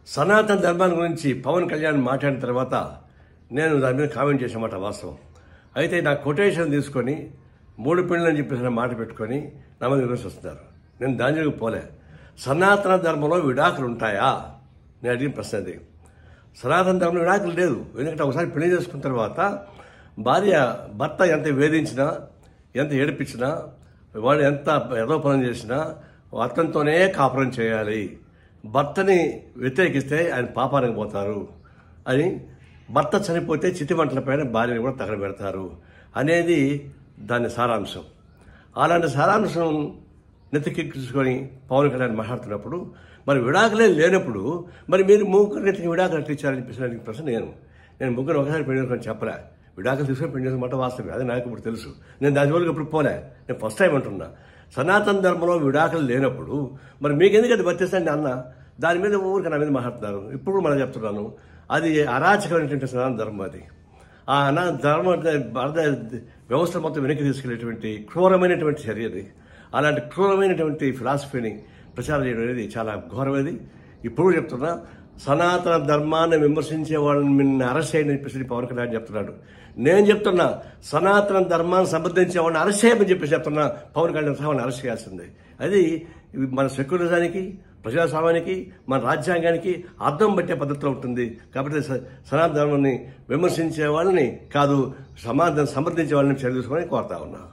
సనాతన ధర్మాన్ని గురించి పవన్ కళ్యాణ్ మాట్లాడిన తర్వాత నేను దాని మీద కామెంట్ చేసేమాట వాస్తవం. అయితే నా కొటేషన్ తీసుకొని 3 పెళ్ళని అని చెప్పేసి మాట పెట్టుకొని నా మీద విమర్శిస్తున్నారు. నేను దాని జోలికి పోలే. సనాతన ధర్మంలో విడాకులు ఉంటాయా? నేను అడిగిన ప్రశ్న అది. సనాతన ధర్మంలో విడాకులు లేదు. ఎందుకంటే ఒకసారి పెళ్లి చేసుకున్న తర్వాత భర్త ఎంత వేధించినా, ఎంత ఏడిపించినా, వాడు ఎంత ఏదో పనులు చేసినా అతనితోనే కాపురం చేయాలి. భర్తని వ్యతిరేకిస్తే ఆయన పాపానికి పోతారు అని, భర్త చనిపోతే చితిమంటలపైన భార్యని కూడా తగలబెడతారు అనేది దాని సారాంశం. అలాంటి సారాంశం నెత్తికెక్కించుకొని పవన్ కళ్యాణ్ మాట్లాడుతున్నప్పుడు మరి విడాకులే లేనప్పుడు మరి మీరు ముగ్గురు నెత్తికి విడాకులు అట్టించారని చెప్పేసి ప్రశ్న నేను ముగ్గురు ఒకసారి పెళ్లి చేసుకొని చెప్పలే. విడాకులు తీసుకొని పెళ్లి చేసుకున్నమాట వాస్తవమే, అది నాకు ఇప్పుడు తెలుసు. నేను దాని వరకు ఇప్పుడు పోలే. నేను ఫస్ట్ టైం అంటున్నా. సనాతన ధర్మంలో విడాకులు లేనప్పుడు మరి మీకు ఎందుకు అది వర్తిస్తుంది అన్న దాని మీద ఊరికి నా మీద మాట్లాడుతున్నారు. ఇప్పుడు మనం చెప్తున్నాను, అది అరాచకమైనటువంటి సనాతన ధర్మం. అది ఆ ధర్మ వ్యవస్థ మొత్తం వెనక్కి తీసుకెళ్లేటువంటి క్రూరమైనటువంటి చర్య అది. అలాంటి క్రూరమైనటువంటి ఫిలాసఫీని ప్రచారం చేయడం అనేది చాలా ఘోరమైనది. ఇప్పుడు చెప్తున్నా, సనాతన ధర్మాన్ని విమర్శించే వాళ్ళని నిన్ను అరెస్ట్ చేయని చెప్పేసి పవన్ కళ్యాణ్ చెప్తున్నాడు. నేను చెప్తున్నా, సనాతన ధర్మాన్ని సమర్థించే వాళ్ళని అరెస్ట్ చేయమని చెప్పేసి చెప్తున్నా. పవన్ కళ్యాణ్ సహాన్ని అరెస్ట్ చేయాల్సిందే. అది మన సెక్యులరిజానికి, ప్రజాస్వామ్యానికి, మన రాజ్యాంగానికి అర్థం పట్టే పద్ధతిలో ఉంటుంది. కాబట్టి సనాతన ధర్మాన్ని విమర్శించే వాళ్ళని కాదు, సమాధానం సమర్థించే వాళ్ళని చర్య తీసుకొని కోరుతా ఉన్నా.